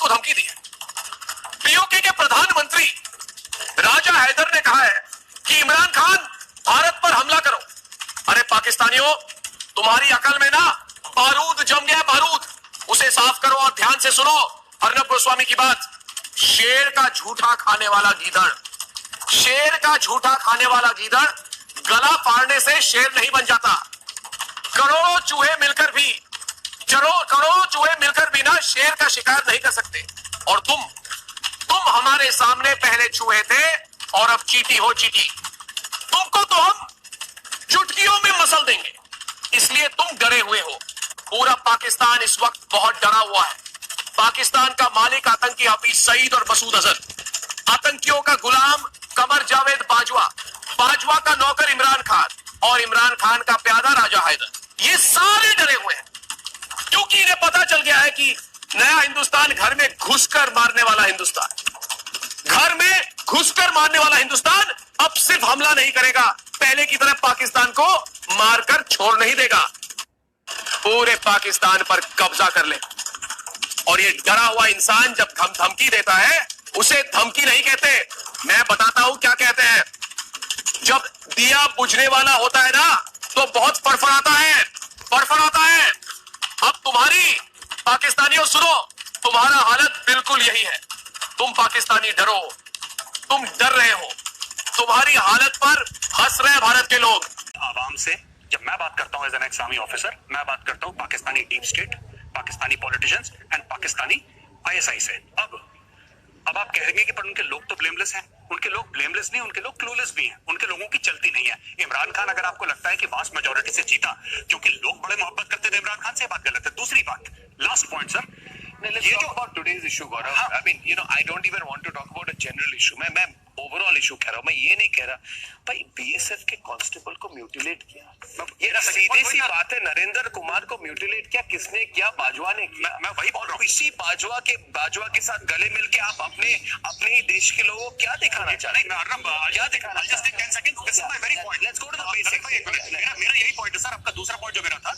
को धमकी दी है। पीओके के प्रधानमंत्री राजा हैदर ने कहा है कि इमरान खान भारत पर हमला करो। अरे पाकिस्तानियों, तुम्हारी अकल में ना बारूद जम गया, बारूद, उसे साफ करो। और ध्यान से सुनो अर्नब गोस्वामी की बात। शेर का झूठा खाने वाला गीदड़, शेर का झूठा खाने वाला गीदड़ गला फाड़ने से शेर नहीं बन जाता। करोड़ों चूहे मिलकर भी ना शेर का शिकार नहीं कर सकते। और तुम हमारे सामने पहले चूहे थे और अब चींटी हो चींटी। तुमको तो हम चुटकियों में मसल देंगे, इसलिए तुम डरे हुए हो। पूरा पाकिस्तान इस वक्त बहुत डरा हुआ है। पाकिस्तान का मालिक आतंकी हाफिज सईद और मसूद अजहर, आतंकियों का गुलाम कमर जावेद बाजवा, बाजवा का नौकर इमरान खान और इमरान खान का प्यादा राजा हैदर, ये सारे डरे हुए हैं क्योंकि इन्हें पता चल गया है कि नया हिंदुस्तान घर में घुसकर मारने वाला हिंदुस्तान, घर में घुसकर मारने वाला हिंदुस्तान अब सिर्फ हमला नहीं करेगा, पहले की तरह पाकिस्तान को मारकर छोड़ नहीं देगा, पूरे पाकिस्तान पर कब्जा कर ले। और ये डरा हुआ इंसान जब धमकी देता है उसे धमकी नहीं कहते, मैं बताता हूं क्या कहते हैं। जब दिया बुझने वाला होता है ना तो बहुत फड़फड़ाता है, फड़फड़ाता है। अब तुम्हारी पाकिस्तानियों सुनो, तुम्हारा हालत बिल्कुल यही है। तुम पाकिस्तानी डरो, तुम डर रहे हो, तुम्हारी हालत पर हंस रहे भारत के लोग। आवाम से जब मैं बात करता हूं as an ex army officer, मैं बात करता हूं Pakistani deep state, Pakistani politicians and Pakistani ISI से। अब आप कहेंगे कि पर उनके लोग तो ब्लेमलेस हैं। उनके लोग ब्लेमलेस नहीं, उनके लोग क्लूलेस भी हैं। उनके लोगों की चलती नहीं है। इमरान खान अगर आपको लगता है कि वास्ट मेजोरिटी से जीता क्योंकि लोग बड़े मोहब्बत करते थे इमरान खान से, बात गलत है। दूसरी बात, लास्ट पॉइंट सर, ये जो about today's issue, Gaurav, I mean, I don't even want to talk about a general issue. मैं ओवरऑल इशू कह रहा हूँ। मैं ये नहीं कह रहा भाई बीएसएफ के कांस्टेबल को म्यूटिलेट किया, ये सीधी सी बात है। नरेंद्र कुमार को म्यूटिलेट किया किसने किया? बाजवा ने किया। मैं वही बोल रहा हूँ। इसी बाजवा के साथ गले मिलके आप अपने ही देश के लोगों को क्या दिखाना चाहते हैं? क्या दिखाना चाहते हैं? मेरा यही पॉइंट है सर। आपका दूसरा पॉइंट जो मेरा था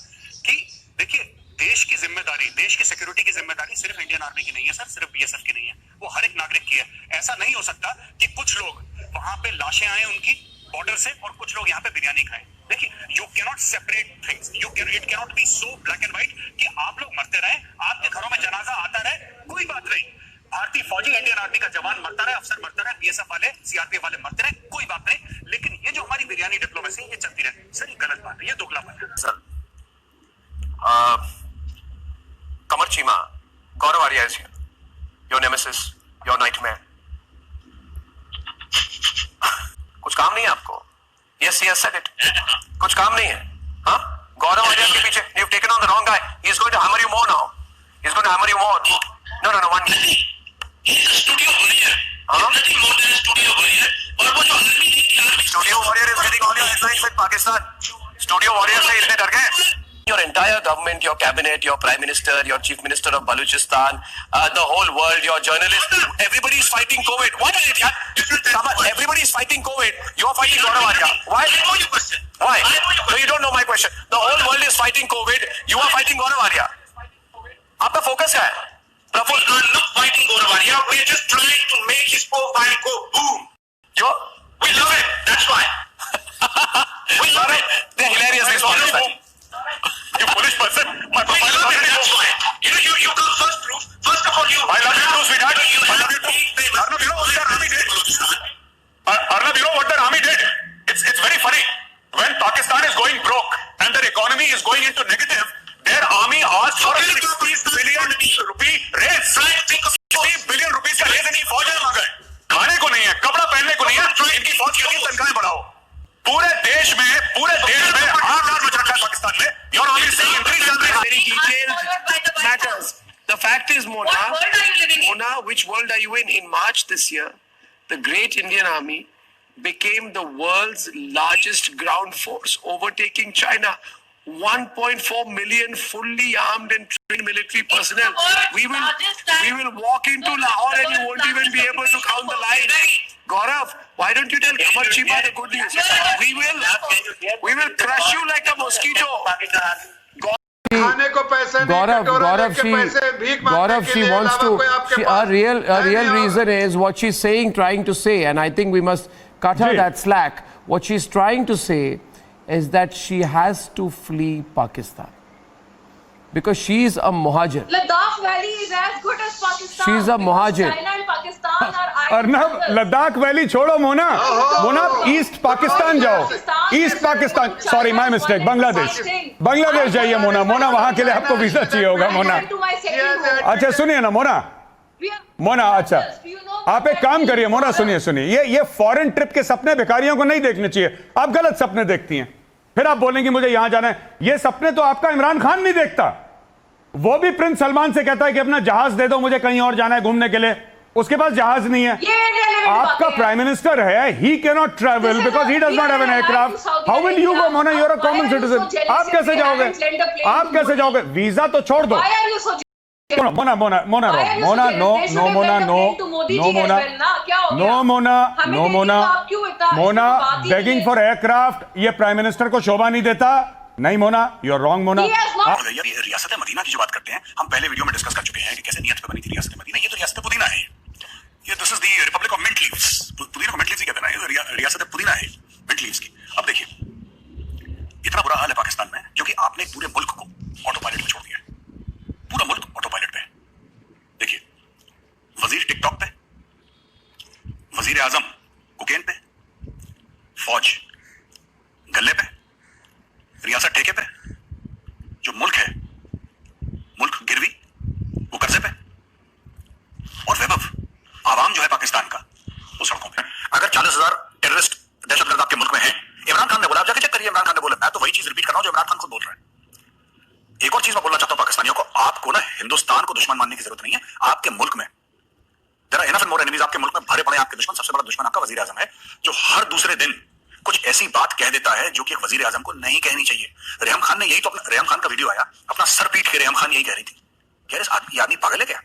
कि देखिए, देश की जिम्मेदारी, देश की सिक्योरिटी की जिम्मेदारी सिर्फ इंडियन आर्मी की नहीं है सर, सिर्फ बीएसएफ की नहीं है, वो हर एक नागरिक की है। ऐसा नहीं हो सकता कि कुछ लोग वहां पे लाशें आए उनकी बॉर्डर से और कुछ लोग यहाँ पे बिरयानी खाएं। देखिए, you can not separate things, it can not be so black and white कि आप लोग मरते रहे, आपके घरों में जनाजा आता रहे, कोई बात नहीं। भारतीय फौजी, इंडियन आर्मी का जवान मरता रहे, अफसर मरता रहे, बीएसएफ वाले, सीआरपीएफ वाले मरते रहे, कोई बात नहीं। लेकिन ये जो हमारी बिरयानी डिप्लोमेसी ये चलती रहे सर, ये गलत बात है, ये दोगलापन है sir. Qamar Cheema, Gaurav Arya is here. Your nemesis, your nightmare. कुछ काम नहीं है आपको? Yes, he has said it. कुछ काम नहीं है, हाँ? गौरव आर्या के पीछे, you've taken on the wrong guy. He's going to hammer you more now. He's going to hammer you more. No, one minute. He's a studio warrior. हाँ? Nothing more than a studio warrior. और वो जो army नहीं, Studio warrior is getting all your headlines with Pakistan. Studio warrior से इतने डर गए? Your entire government, your cabinet, your prime minister, your chief minister of Balochistan, the whole world, your journalists, everybody is fighting COVID. What is it, yaar? Everybody is fighting COVID. You are fighting Gaurav Arya. Why? I know your question. Why? I know your No, you don't know my question. The whole world is fighting COVID. You are fighting Gaurav Arya. आपका focus क्या है? We are not fighting Gaurav Arya. We are just trying to make his profile go boom. We love it. That's why. We love it. They're hilarious. This one. You foolish person. My We profile love it. is That's why. You come first, proof. First of all, you. I love you too, sweetheart. You I have love you to too. be famous. Arnab, you know what the army did? Balochistan. Arnab, you know what the army did? It's very funny. When Pakistan is going broke and their economy is going into negative, their army asked for a 60 billion rupee raise. Think of 60 billion rupees का raise इनकी फौज में मांगा है। खाने को नहीं है, कपड़ा पहनने को नहीं है, इनकी फौज की तनख्वाहें बढ़ाओ। पूरे देश में हाहाकार मच रखा है पाकिस्तान में। Your army is saying increase salary. Very detailed matters. The fact is, What world are you living in? Mona, which world are you in? In March this year, the great Indian Army became the world's largest ground force, overtaking China. 1.4 million fully armed and trained military personnel. We will walk into Lahore and you won't even be able to count the lines. Gaurav, why don't you tell Kamar Chima the good news? We will crush you like a mosquito. खाने को पैसे नहीं, Gaurav, कटोरा Gaurav, लेके पैसे भीख मांगने Gaurav, के she लिए wants अलावा to. कोई आपके पास A real नहीं और- reason is what she's saying, trying to say, and I think we must cut her जी. that slack. What she's trying to say is that she has to flee Pakistan because she's a muhajir. Ladakh Valley is as good as Pakistan. She's a because muhajir. China and Pakistan are Arnab, Ladakh valley छोड़ो मोना, मोना आप east Pakistan जाओ, east Pakistan, sorry my mistake, Bangladesh, Bangladesh जाइए मोना, मोना वहां के लिए आपको visa चाहिए होगा मोना। अच्छा सुनिए ना मोना, मोना अच्छा, आप एक काम करिए मोना, सुनिए, ये फॉरेन ट्रिप के सपने भिखारियों को नहीं देखने चाहिए, आप गलत सपने देखती हैं, फिर आप बोलेंगे मुझे यहां जाना है, ये सपने तो आपका इमरान खान नहीं देखता, वो भी प्रिंस सलमान से कहता है कि अपना जहाज दे दो, मुझे कहीं और जाना है घूमने के लिए, उसके पास जहाज नहीं है। आपका प्राइम मिनिस्टर है, he can not travel because he does not have an aircraft, how will you go Mona, you are a common citizen, आप कैसे जाओगे, वीजा तो छोड़ दो मोना, बेगिंग फॉर एयरक्राफ्ट, ये प्राइम मिनिस्टर को शोभा नहीं देता, नहीं Mona, you are wrong Mona. रियासत मदीना की जो बात करते हैं, हम पहले वीडियो में डिस्कस कर चुके हैं कि कैसे नियत पे बनी थी रियासत मदीना, ये तो रियासत पुदीना है, ये this is the republic of mint leaves, पुदीना को मिंट लीव्स ही कहते हैं ना, ये रियासत पुदीना है मिंट लीव्स की। अब देखिए इतना बुरा हाल है पाकिस्तान में क्योंकि आपने पूरे मुल्क को ऑटो पायलट में छोड़ दिया, पूरा मुल्क ऑटो पायलट पे। देखिए वजीर टिकटॉक पे, वजीर आजम कोकेन पे, फौज गल्ले पे, रियासत ठेके पे, जो मुल्क है मुल्क गिरवी वो कर्जे पे, और वैभव आवाम जो है पाकिस्तान का वो सड़कों पे। अगर 40,000 टेररिस्ट दहशतगर्द आपके मुल्क में हैं, इमरान खान ने बोला, आप जाके चेक करिए, इमरान खान ने बोला, मैं तो वही चीज रिपीट कर रहा हूं जो इमरान खान खुद बोल रहा है। एक और चीज मैं बोलना चाहता हूं पाकिस्तानियों को, आपको ना हिंदुस्तान को दुश्मन मानने की जरूरत नहीं है, आपके मुल्क में there are enough and more enemies, आपके मुल्क में भरे पड़े आपके दुश्मन, सबसे बड़ा दुश्मन आपका वजीर आजम है, जो हर दूसरे दिन कुछ ऐसी बात कह देता है जो कि एक वजीर आजम को नहीं कहनी चाहिए। रेहम खान ने यही तो, रेहम खान का वीडियो आया, अपना सर पीट के रेहम खान यही कह रही थी, कह रहे ये आदमी पागल है क्या,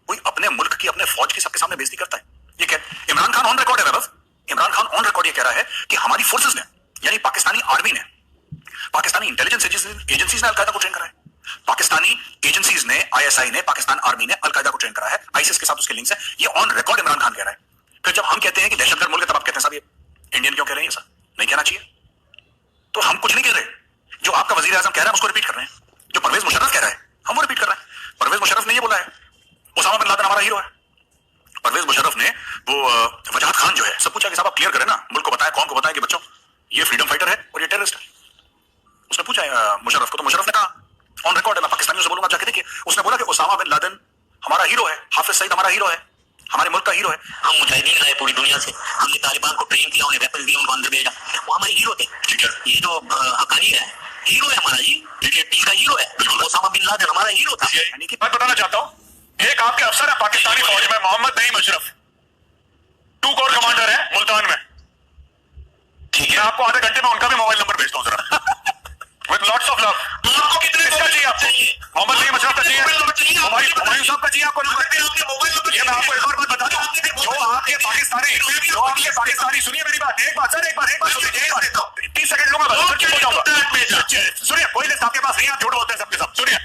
कोई अपने मुल्क की अपने फौज की सबके सामने बेइज्जती करता है। ये कह इमरान खान ऑन रिकॉर्ड है वैभव, इमरान खान ऑन रिकॉर्ड ये कह रहा है कि हमारी फोर्सेस ने, यानी पाकिस्तानी आर्मी ने, पाकिस्तानी इंटेलिजेंस एजेंसीज ने अलकायदा को ट्रेन करा है, पाकिस्तानी एजेंसीज ने, आईएसआई ने, पाकिस्तान आर्मी ने अलकायदा को ट्रेन करा है, आईसिस के साथ उसके लिंक्स है, ये ऑन रिकॉर्ड इमरान खान कह रहा है। फिर जब हम कहते हैं कि दहशतगर्द मुल्क है तब आप कहते हैं साहब ये इंडियन क्यों कह रहे हैं, सर नहीं कहना चाहिए। तो हम कुछ नहीं कह रहे, जो आपका वजीर आजम कह रहा है उसको रिपीट कर रहे हैं, जो परवेज मुशर्रफ कह रहा है हम वो रिपीट कर रहे हैं। परवेज मुशर्रफ ने ये बोला है उसामा बिन लादेन हमारा हीरो है, परवेज मुशर्रफ ने वो वजाहत खान जो है सब पूछा कि साहब आप क्लियर करें ना, मुल्क को बताएं, कौम को बताएं कि बच्चों ये फ्रीडम फाइटर है और ये टेररिस्ट है। उसने पूछा मुशर्रफ को, तो मुशर्रफ ने कहा ऑन रिकॉर्ड है, मैं पाकिस्तानियों से बोलूंगा जाके देखिए, उसने बोला कि उसामा बिन लादेन हमारा हीरो है, हाफिज सईद हमारा हीरो है, हमारे मुल्क का हीरो है। हम मुजाहिदीन लाए पूरी दुनिया से, हमने तालिबान को ट्रेन किया, उन्हें वेपन दिए, उनको अंदर भेजा, वो हमारे हीरो थे। ठीक है, ये जो हकानी है हीरो है हमारा जी, इसका हीरो है, ओसामा बिन लादेन हमारा हीरो था। यानी कि मैं बताना चाहता हूँ, एक आपके अफसर है पाकिस्तानी फौज में, मोहम्मद नईम अशरफ, 2 कोर कमांडर है मुल्तान में, ठीक है, मैं आपको आधे घंटे में उनका भी मोबाइल नंबर भेजता हूँ जरा विद लॉट्स ऑफ लव। आपको कितने किसका चाहिए आपको? मोहम्मद नईम अशरफ का चाहिए, हुमायूं साहब का चाहिए आपको नंबर? मोबाइल नंबर ये मैं आपको एक और बात बता दूं, जो आपके पाकिस्तानी सुनिए मेरी बात, एक बात सर, एक बात सुनिए, 30 सेकंड लूंगा बस, सुनिए, कोई लिस्ट आपके पास नहीं, आप झूठ बोलते हैं सबके सब। सुनिए,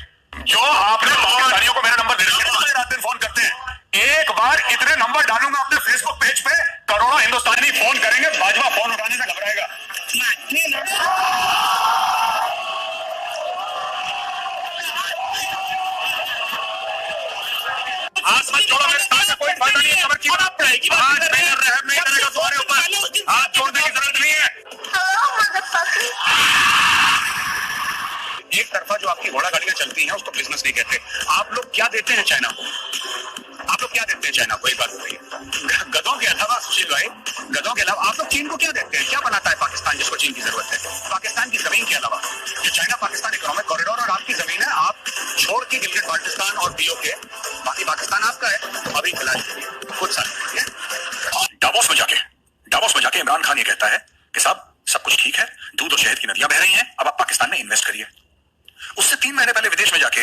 जो आपने पाकिस्तानियों को मेरा नंबर दे दिया, रात दिन फोन करते हैं, एक बार इतने नंबर डालूंगा अपने फेसबुक पेज पे, करोड़ों हिंदुस्तानी फोन करेंगे, बाजवा फोन उठाने से घबराएगा। हाथ मत छोड़ो, मेरे साथ कोई फायदा नहीं है, खबर की बात पड़ेगी, आज नहीं करेगा तुम्हारे ऊपर, हाथ छोड़ने की जरूरत नहीं है। एक तरफा जो आपकी घोड़ा गाड़ियां चलती हैं उसको बिजनेस नहीं कहते। आप लोग क्या देते हैं चाइना को, आप लोग क्या देते हैं चाइना को, एक बात बताइए। गधों के अलावा सुशील भाई, गधों के अलावा आप लोग चीन को क्या देते हैं, क्या बनाता है पाकिस्तान जिसको चीन की जरूरत है? पाकिस्तान की जमीन के अलावा जो चाइना पाकिस्तान इकोनॉमिक कॉरिडोर और आपकी जमीन है, आप छोड़ के गिलगिट बाल्टिस्तान और पीओके, बाकी पाकिस्तान आपका है। तो अभी फिलहाल कुछ साल डावोस में जाके इमरान खान ये कहता है कि साहब सब कुछ ठीक है, दूध और शहद की नदियां बह रही हैं, अब आप पाकिस्तान में इन्वेस्ट करिए। उससे 3 महीने पहले विदेश में जाके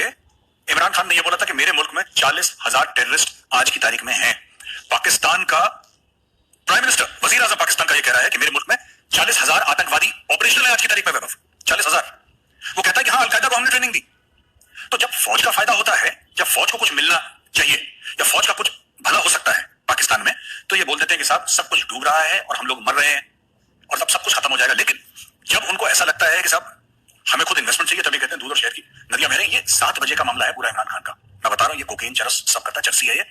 इमरान खान ने यह बोला था कि मेरे मुल्क में 40,000 टेररिस्ट आज की तारीख में हैं। पाकिस्तान का प्राइम मिनिस्टर, वजीर आजम पाकिस्तान का यह कह रहा है कि मेरे मुल्क में 40,000 आतंकवादी ऑपरेशनल है आज की तारीख में। 40,000। वो कहता है कि हाँ अलकायदा को हमने ट्रेनिंग दी, तो जब फौज का फायदा होता है, जब फौज को कुछ मिलना चाहिए या फौज का कुछ भला हो सकता है पाकिस्तान में, तो ये बोल देते हैं कि साहब सब कुछ डूब रहा है और हम लोग मर रहे हैं और तब सब कुछ खत्म हो जाएगा। लेकिन जब उनको ऐसा लगता है कि साहब हमें खुद इन्वेस्टमेंट चाहिए, तभी कहते हैं दूध और शहद की नदियां बह रही हैं। ये 7 बजे का मामला है पूरा इमरान खान का। मैं बता रहा हूं, ये कोकेन, चरस सब करता है, चरसी है, ये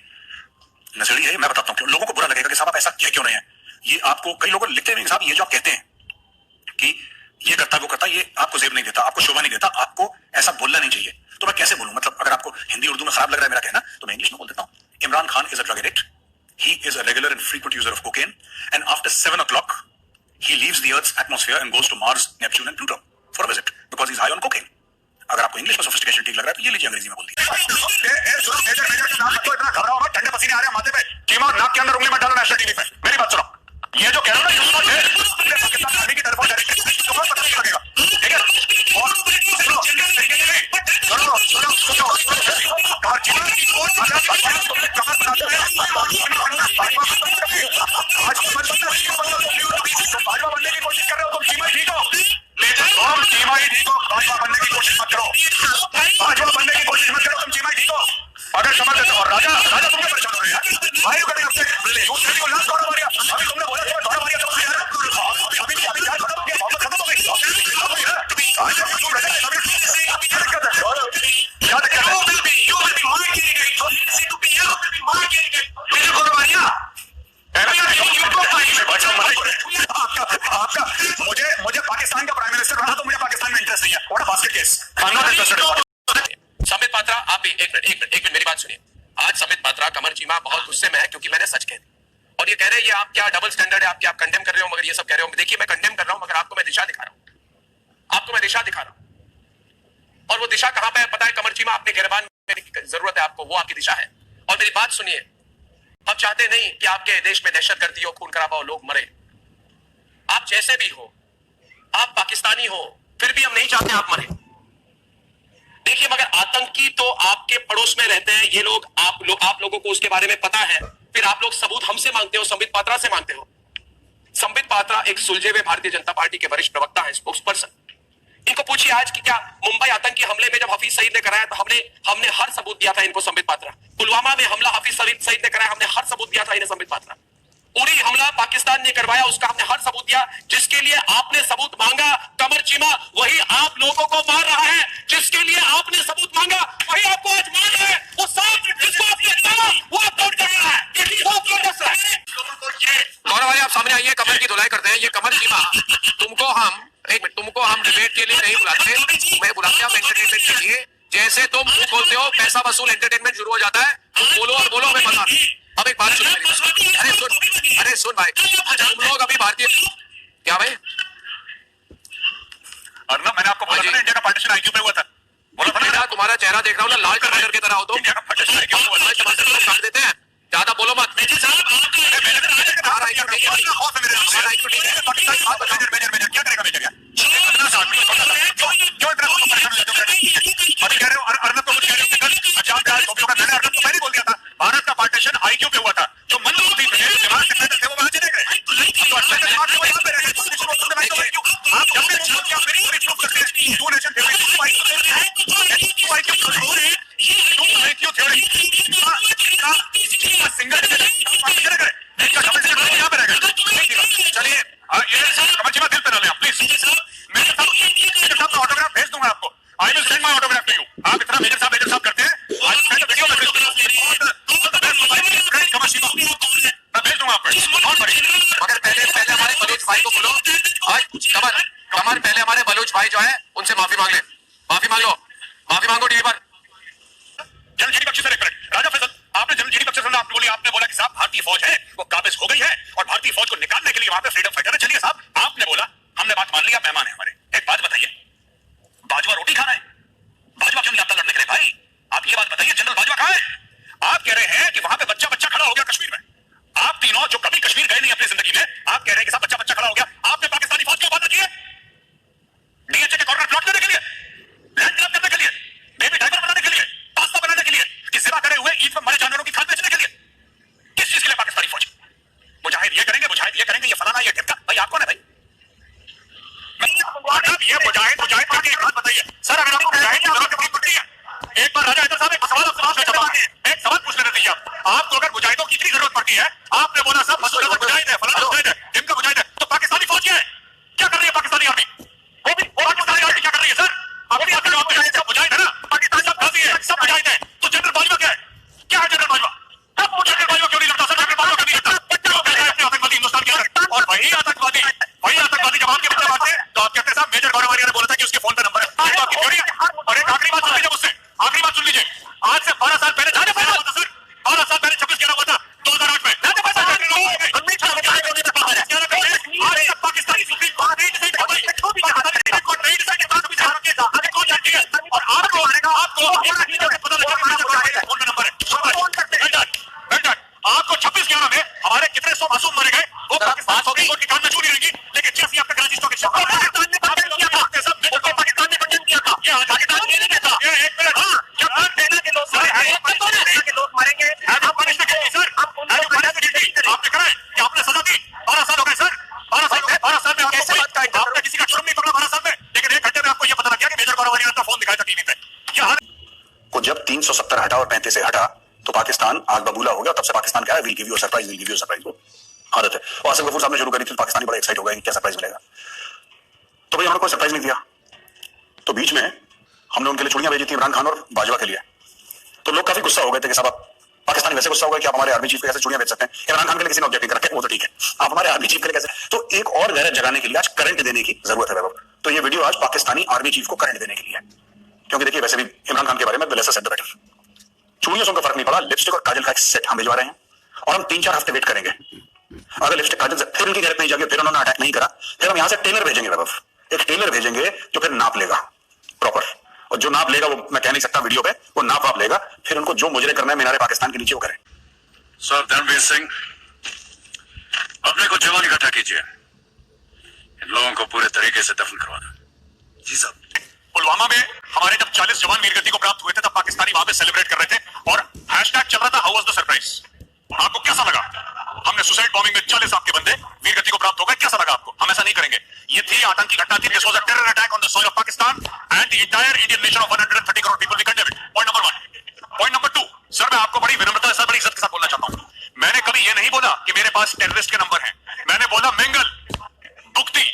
नजरिया है। मैं बताता हूं क्यों लोगों को बुरा लगेगा कि साहब आप ऐसा क्यों नहीं है। ये आपको कई लोग लिखते हैं साहब, ये जो आप कहते हैं कि ये करता वो करता, ये आपको जेब नहीं देता, आपको शोभा नहीं देता, आपको ऐसा बोलना नहीं चाहिए। तो मैं कैसे बोलूं? मतलब अगर आपको हिंदी उर्दू में खराब लग रहा है मेरा कहना, तो मैं इंग्लिश में बोल देता हूं। Imran Khan is a drug addict, he is a regular and frequent user of cocaine, and after 7 o'clock he leaves the earth's atmosphere and goes to Mars, Neptune and Pluto for a visit because he's high on cocaine. अगर आपको English में sophistication ठीक लग रहा है तो ये लीजिए अंग्रेजी में बोल दीजिए। इतना घबराओ मत, ठंडे पसीने आ रहे हैं माथे पे, कीमा और नाक के अंदर उंगली मत डालो नेशनल टीवी पे। मेरी बात सुनो, ये जो कह रहा हूं ना पाकिस्तान आर्मी की तरफ से तो बहुत पता नहीं लगेगा, ठीक है? और भाजपा बनने की कोशिश कर रहे हो तुम, कीमा ठीक हो, तुम कीमा ही ठीक हो, भाजपा बनने की कोशिश मत करो, भाजपा बनने की कोशिश मत करो, तुम कीमा ही ठीक हो। अगर समझ लेते हो राजा तुम क्या परेशान हो रहे हैं भाई, कभी आपसे अभी तुमने बोला थोड़ा मारिया अभी क्या खत्म हो गया, मोहम्मद खत्म हो गई, मुझे पाकिस्तान का प्राइम मिनिस्टर बना तो मुझे पाकिस्तान में इंटरेस्ट नहीं है। What a basket case, I am not interested. Sambit Patra, आप एक मिनट मेरी बात सुनिए। आज संबित पात्रा, कमर चीमा बहुत गुस्से में है क्योंकि मैंने सच कह दी और ये कह रहे हैं ये आप क्या डबल स्टैंडर्ड है, आप कंडेम कर रहे हो, मगर ये सब कह रहे हो। देखिए मैं कंडेम कर रहा हूं मगर आपको मैं दिशा दिखा रहा हूं, आपको मैं दिशा दिखा रहा हूं। और वो दिशा कहां पे है पता है? कमर चीमा, अपने गिरबान में जरूरत है आपको, वो आपकी दिशा है। और मेरी बात सुनिए, हम चाहते नहीं कि आपके देश में दहशतगर्दी हो, खून खराबा हो, लोग मरे। आप जैसे भी हो, आप पाकिस्तानी हो, फिर भी हम नहीं चाहते आप मरे। देखिए मगर आतंकी तो आपके पड़ोस में रहते हैं, ये लोग आप लोगों को उसके बारे में पता है, फिर आप लोग सबूत हमसे मांगते हो, संबित पात्रा से मांगते हो। संबित पात्रा एक सुलझे हुए भारतीय जनता पार्टी के वरिष्ठ प्रवक्ता हैं, स्पोक्स पर्सन। इनको पूछिए आज कि क्या मुंबई आतंकी हमले में जब हफीज सईद ने कराया तो हमने हर सबूत दिया था इनको, संबित पात्रा। पुलवामा में हमला हफीज सईद ने कराया, हमने हर सबूत दिया था इन्हें, संबित पात्रा। उरी हमला पाकिस्तान ने करवाया, उसका हमने हर सबूत दिया। जिसके लिए आपने सबूत मांगा कमर चीमा, वही आप लोगों को मार रहा है। जिसके लिए आपने सबूत मांगा वही आपको आज मार रहा है। वो साथ जिसको आपने कहा वो आप तोड़ कर रहा है, वो बोनस है। गौरव भाई आप सामने आइए, कमर की धुलाई करते हैं। ये कमर चीमा, तुमको हम डिबेट के लिए नहीं बुलाते, तुम्हें बुलाते हम एंटरटेनमेंट के लिए। जैसे तुम मुंह खोलते हो पैसा वसूल एंटरटेनमेंट शुरू हो जाता है, तुम बोलो और बोलो, हमें मजा। अब एक बात सुन, अरे सुन भाई, तुम लोग अभी भारतीय क्या भाई? अर्नब, मैंने आपको बोला था इंडिया का पार्टीशन आईक्यू पे हुआ था, बोला था ना। तुम्हारा चेहरा देख रहा हूँ ना, लाल टमाटर की तरह हो तुम। टमाटर काट देते हैं, ज्यादा बोलो मत। क्या करेगा मेजर? अभी कह रहे हो अर्नब को कुछ कह रहे हो, अर्नब को पहले बोल दिया था भारत का पार्टीशन आईक्यू पे हुआ था। जो मंदबुद्धि थे, दिमाग के पैदल थे, वो वहां चले गए। तो अच्छे से दिमाग वो यहाँ पे रह गए। आप जब भी क्या मेरी पूरी प्रूफ करते हैं, two nation theory, two IQ theory, single चले गए, इसका डबल स्टैंडर्ड यहाँ पे रह गए। चलिए कमर चीमा, दिल पे ना लें आप प्लीज। मेरे साथ का ऑटोग्राफ भेज दूंगा आपको। I will send my autograph to you. आप इतना मेजर साहब करते हैं, आज मैं वीडियो में भेज दूंगा, मैं भेज दूंगा आपको। बहुत बढ़िया। मगर पहले हमारे बलूच भाई को बोलो, कमर पहले हमारे बलूच भाई जो है उनसे माफी मांग ले, माफी मांग लो, माफी मांगो टीवी पर। जनरल जीडी बख्शी सर, एक मिनट। राजा फैसल, आपने जनरल जीडी बख्शी सर आपने बोला कि साहब भारतीय फौज है वो काबिज हो गई है और भारतीय फौज को निकालने के लिए वहां पे फ्रीडम फाइटर है। चलिए साहब, आपने बोला, हमने बात मान ली, आप मेहमान है हमारे। एक बात बताइए, बाजवा रोटी खाना है, बाजवा क्यों नहीं आता लड़ने के लिए भाई? आप ये बात बताइए, जनरल बाजवा कहां है? आप कह रहे हैं कि वहां पे बच्चा खड़ा हो गया कश्मीर में। आप तीनों जो कभी कश्मीर गए नहीं अपनी जिंदगी में, आप कह रहे हैं कि साहब बच्चा खड़ा हो गया। आपने पाकिस्तानी फौज क्यों बात रखी है? डीएचए के कॉर्नर प्लॉट करने के लिए, लैंड ग्रैब करने के लिए, बेबी डायपर बनाने के लिए, पास्ता बनाने के लिए, कि जिबा करे हुए ईद में मरे जानवरों की खाद बेचने के लिए? किस चीज के लिए पाकिस्तानी फौज? मुजाहिद ये करेंगे, ये फलाना, ये ढिमका। भाई आप कौन है भाई? आपको अगर मुजाहिदों की इतनी जरूरत पड़ती है, आपने बोला सब मसूद अजहर मुजाहिद है, फलाना मुजाहिद है, टिमका मुजाहिद है, तो पाकिस्तानी फौज क्या है? क्या कर रही है पाकिस्तानी आर्मी? पाकिस्तानी आर्मी क्या कर रही है सर? अपनी आपका जवाब मुजाहिद है, सब मुजाहिद है ना? पाकिस्तान सब गाजी है, सब मुजाहिद है, तो जनरल बाजवा क्या है? क्या है जनरल बाजवा? जनरल बाजवा क्यों नहीं लड़ता सर? जनरल बाजवा क्यों नहीं लड़ता? आतंकवादी हिंदुस्तान के अंदर, और वही आतंकवादी जब आपके बच्चे मारते हैं तो आप कहते हैं साहब मेजर गौरव वारिया ने बोला था कि उसके फोन पे नंबर है। ये तो आपकी थ्योरी है। और एक आखिरी बात सुन लीजिए मुझसे, आखिरी बात सुन लीजिए। आज से 12 साल पहले 12 साल पहले 26/11 हुआ था 2008 में। आज तक पाकिस्तानी सुप्रीम कोर्ट नहीं डिसाइड कर पाई, कोर्ट नहीं डिसाइड कर पाई, आगे कौन जानती है? और आपको पता लगा फोन पे नंबर है। आपको 26/11 में हमारे कितने 100 मासूम मारे गए, वो पाकिस्तान सुप्रीम कोर्ट की कान में छू नहीं रहेगी, लेकिन जैसे आपका कराची स्टॉक एक्सचेंज पाकिस्तान ने कंडेम किया था, पाकिस्तान ने कंडेम किया था, ये पाकिस्तान ने नहीं किया था। ये एक मिनट, जब तक सेना के लोग मरेंगे, सर आपने करा है कि आपने सजा दी? 12 साल हो गए सर, 12 साल में आपने किसी का जुर्म नहीं पकड़ा 12 साल में, लेकिन 1 घंटे में आपको ये पता लग गया कि मेजर गौरव वारिया ने फोन दिखाया था टीवी पे। को जब 370 हटा और 35 से हटा तो पाकिस्तान आग बबूला हो गया। तब से पाकिस्तान क्या है, will give you surprise, will give you surprise वो आदत है। और आसिफ गफूर साहब ने शुरू करी थी, पाकिस्तानी बड़ा एक्साइट हो गए कि क्या सरप्राइज मिलेगा, तो भाई हमने कोई सरप्राइज नहीं दिया। तो बीच में हमने उनके लिए चूड़ियां भेजी थी, इमरान खान और बाजवा के लिए, तो लोग काफी गुस्सा हो गए थे कि साहब आप पाकिस्तानी वैसे गुस्सा हो गए कि आप हमारे आर्मी चीफ को कैसे चूड़ियां भेज सकते हैं। इमरान खान के लिए किसी ने ऑब्जेक्ट नहीं रखा, वो तो ठीक है, आप हमारे आर्मी चीफ के लिए कैसे? तो एक और गैरत जगाने के लिए आज करंट देने की जरूरत है वैभव। तो ये वीडियो आज पाकिस्तानी आर्मी चीफ को करंट देने के लिए है, क्योंकि देखिए वैसे भी इमरान खान के बारे में the lesser said the better. चूड़ियों से उनका फर्क नहीं पड़ा, लिपस्टिक और काजल का एक सेट हम भिजवा रहे हैं और हम 3-4 हफ्ते वेट करेंगे। अगर लिपस्टिक काजल से फिर उनकी गैरत नहीं जागी, फिर उन्होंने अटैक नहीं करा, फिर हम यहां से टेलर भेजेंगे वैभव, एक टेलर भेजेंगे जो फिर नाप लेगा प्रॉपर, और जो नाप लेगा वो मैं कह नहीं सकता वीडियो पे, वो नाप आप लेगा, फिर उनको जो मुजरे करना है मीनारे पाकिस्तान के नीचे वो करें। सर धर्मवीर सिंह, अपने को जवान इकट्ठा कीजिए, इन लोगों को पूरे तरीके से दफन करवा दो। जी साहब। पुलवामा में हमारे जब 40 जवान वीरगति को प्राप्त हुए थे, तब पाकिस्तानी वहां पे सेलिब्रेट कर रहे थे और हैशटैग चल रहा था हाउ वाज द सरप्राइज। आपको कैसा लगा? हमने सुसाइड बॉम्बिंग में 40 आपके बंदे वीरगति को प्राप्त हो गए, कैसा लगा आपको? हम ऐसा नहीं करेंगे, ये थी आतंकी घटना थी। This was a terror attack on the soil of Pakistan and the entire Indian nation of 130 crore people, we condemn it. Point number 1। Point number 2, sir मैं आपको बड़ी विनम्रता से, बड़ी इज्जत के साथ बोलना चाहता हूं, मैंने कभी ये नहीं बोला कि मेरे पास टेररिस्ट के नंबर हैं, मैंने बोला मेंगल, बुख्ती,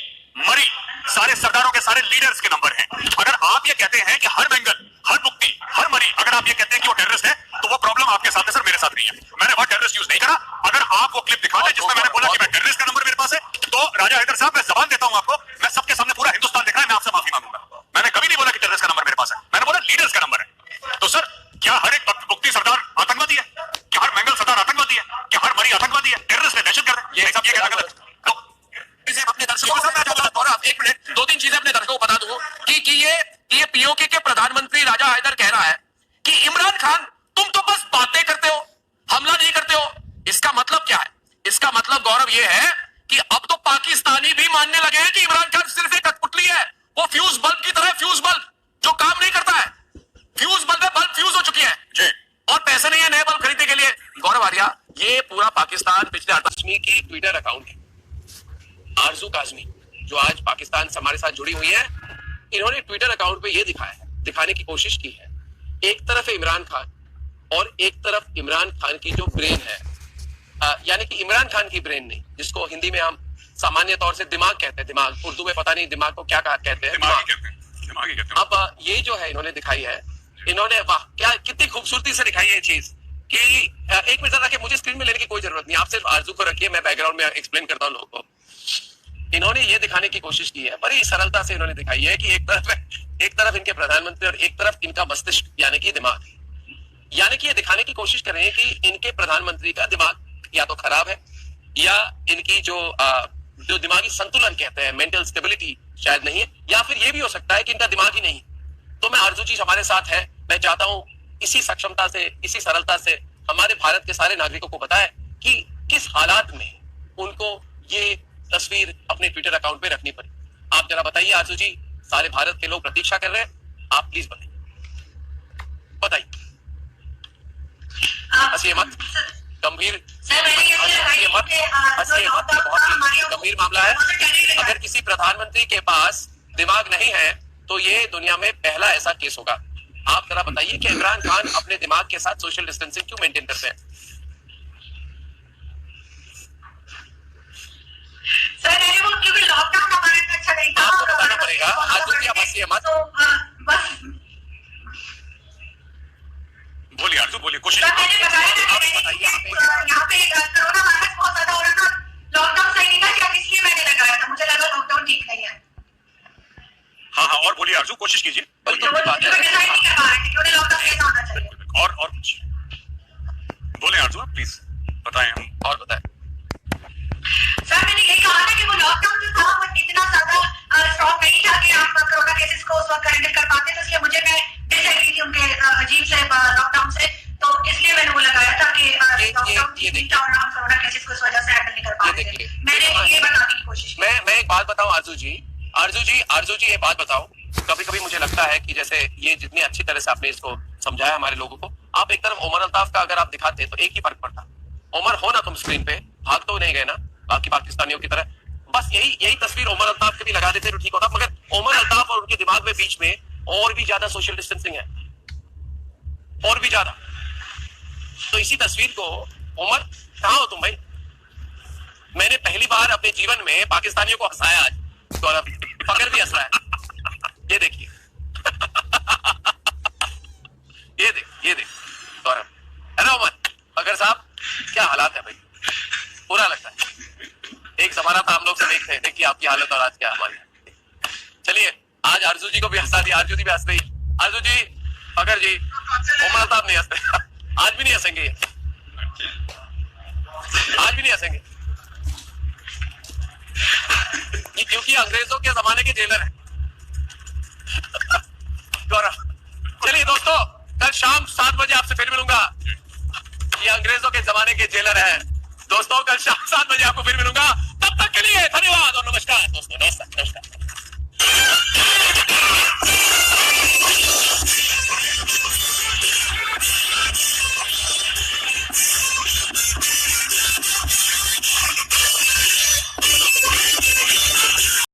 मरी, सारे सरदारों के सारे लीडर्स के नंबर हैं। अगर आप ये कहते हैं कि हर मेंगल, हर बुख्ती, हर मरी, अगर आप ये कहते हैं कि वो टेररिस्ट है, तो वो प्रॉब्लम आपके साथ है सर, मेरे साथ नहीं है। मैंने वर्ड टेररिस्ट यूज नहीं करा। अगर आप वो क्लिप दिखा दें जिसमें मैंने बोला कि मैं टेररिस्ट का नंबर मेरे पास है, तो राजा हैदर साहब मैं जबान देता हूं आपको, मैं सबके सामने पूरा हिंदुस्तान देख रहा है, मैं आपसे माफी मांगूंगा। मैंने कभी नहीं बोला कि टेररिस्ट का नंबर मेरे पास है, मैंने बोला लीडर्स का नंबर है। तो सर क्या हर एक बुख्ती सरदार आतंकवादी है? क्या हर मेंगल सरदार आतंकवादी है? क्या हर मरी आतंकवादी है? टेररिस्ट है, दहशतगर्द है? ये सब ये कहना गलत। अपने दर्शकों को 2-3 चीजें अपने दर्शकों को बता दूं कि ये पीओके के प्रधानमंत्री राजा हैदर कह रहा है कि इमरान खान तुम तो बस बातें करते हो, हमला नहीं करते हो। इसका मतलब क्या है? इसका मतलब गौरव ये है कि अब तो पाकिस्तानी भी मानने लगे हैं कि इमरान खान सिर्फ एक कठपुतली है, वो फ्यूज बल्ब की तरह, फ्यूज बल्ब जो काम नहीं करता है, फ्यूज बल्ब है, बल्ब फ्यूज हो चुकी है जी, और पैसे नहीं है नए बल्ब खरीदने के लिए। गौरव आर्या, ये पूरा पाकिस्तान पिछले 8 की ट्विटर अकाउंट है आरजू काजमी, जो आज पाकिस्तान से हमारे साथ जुड़ी हुई है। इन्होंने ट्विटर अकाउंट पे ये दिखाने की कोशिश की है, एक तरफ है इमरान खान और एक तरफ इमरान खान की जो ब्रेन है, यानी कि इमरान खान की ब्रेन नहीं, जिसको हिंदी में हम सामान्य तौर से दिमाग कहते हैं, दिमाग, उर्दू में पता नहीं दिमाग को क्या कहते हैं, दिमागी कहते हैं। अब ये जो है इन्होंने दिखाई है, इन्होंने वाह क्या कितनी खूबसूरती से दिखाई है ये चीज कि एक मिनट रखिए, मुझे स्क्रीन में लेने की कोई जरूरत नहीं, आप सिर्फ आरजू को रखिए, मैं बैकग्राउंड में एक्सप्लेन करता हूँ लोगों को। इन्होंने ये दिखाने की कोशिश की है, बड़ी सरलता से इन्होंने दिखाई है कि एक तरफ इनके प्रधानमंत्री और एक तरफ इनका मस्तिष्क यानी कि दिमाग, यानी कि ये दिखाने की कोशिश कर रहे हैं कि इनके प्रधानमंत्री का दिमाग या तो खराब है या इनकी जो दिमागी संतुलन कहते हैं, मेंटल स्टेबिलिटी शायद नहीं है, या फिर ये भी हो सकता है कि इनका दिमाग ही नहीं। तो मैं आरजू जी हमारे साथ है, मैं चाहता हूं इसी सक्षमता से, इसी सरलता से हमारे भारत के सारे नागरिकों को बताएं कि किस हालात में उनको ये तस्वीर अपने ट्विटर अकाउंट पे रखनी पड़ी। आप जरा बताइए आरजू जी, सारे भारत के लोग प्रतीक्षा कर रहे हैं, आप प्लीज बताइए। हंसिए मत, गंभीर हंसिए मत, बहुत ही गंभीर मामला है। अगर किसी प्रधानमंत्री के पास दिमाग नहीं है तो ये दुनिया में पहला ऐसा केस होगा। आप जरा बताइए कि इमरान खान अपने दिमाग के साथ सोशल डिस्टेंसिंग क्यों मेंटेन करते हैं? सर अरे वो क्योंकि लॉकडाउन हमारे लिए अच्छा नहीं था, आपको बताना पड़ेगा। आरजू जी आप हंसिए मत, तो बस बोलिए आरजू, बोलिए, कोशिश सर मैंने बताया ना आप कि बताइए, यहाँ पे कोरोना वायरस बहुत ज्यादा हो रहा था, लॉकडाउन सही नहीं था क्या, इसलिए मैंने लगाया था, मुझे लगा लॉकडाउन ठीक नहीं है। हाँ हाँ, और बोलिए आरजू, कोशिश कीजिए। तो वो डिसाइड नहीं कर पा रहे थे कि उन्हें लॉकडाउन कैसा होना चाहिए। और कुछ बोले आरजू, प्लीज बताएं हम। और बताएं। सर मैंने यही कहा ना कि वो लॉकडाउन जो था वो इतना ज्यादा स्ट्रॉन्ग नहीं था कि आप कोरोना केसेस को उस वक्त हैंडल कर पाते, तो इसलिए मुझे मैं डिसएग्री थी उनके अजीब से लॉकडाउन से, तो इसलिए मैंने वो लगाया था कि लॉकडाउन ठीक था और हम कोरोना केसेस को इस वजह से हैंडल नहीं कर पा रहे थे। मैंने ये बताने की कोशिश की। मैं एक बात बताऊं आरजू जी ये बात बताऊं, कभी कभी मुझे लगता है कि जैसे ये जितनी अच्छी तरह से आपने इसको समझाया हमारे लोगों को, आप एक तरफ उमर अल्ताफ का अगर आप दिखाते तो एक ही फर्क पड़ता, उमर हो ना तुम स्क्रीन पे, भाग तो नहीं गए ना बाकी पाकिस्तानियों की तरह, बस यही तस्वीर उमर अल्ताफ के भी लगा देते तो ठीक होता, मगर उमर अल्ताफ और उनके दिमाग में बीच में और भी ज्यादा सोशल डिस्टेंसिंग है, और भी ज्यादा। तो इसी तस्वीर को, उमर कहां हो तुम भाई? मैंने पहली बार अपने जीवन में पाकिस्तानियों को हंसाया आज, गौरव फकर भी हंस रहा है, ये देखिए ये देख गौरव, है ना उमर फकर साहब, क्या हालात है भाई, बुरा लगता है। एक जमाना था हम लोग से देखते हैं, देखिए आपकी हालत और आज क्या हमारी। चलिए आज आरजू जी को भी हंसा दिया, आरजू जी भी हंस रही, आरजू जी, फकर जी, उमर साहब नहीं हंसते, आज भी नहीं हंसेंगे, आज भी नहीं हंसेंगे, ये क्योंकि अंग्रेजों के जमाने के जेलर है। गौरव, चलिए दोस्तों, कल शाम 7 बजे आपसे फिर मिलूंगा, ये अंग्रेजों के जमाने के जेलर है दोस्तों, कल शाम 7 बजे आपको फिर मिलूंगा, तब तक के लिए धन्यवाद और नमस्कार दोस्तों, नमस्कार।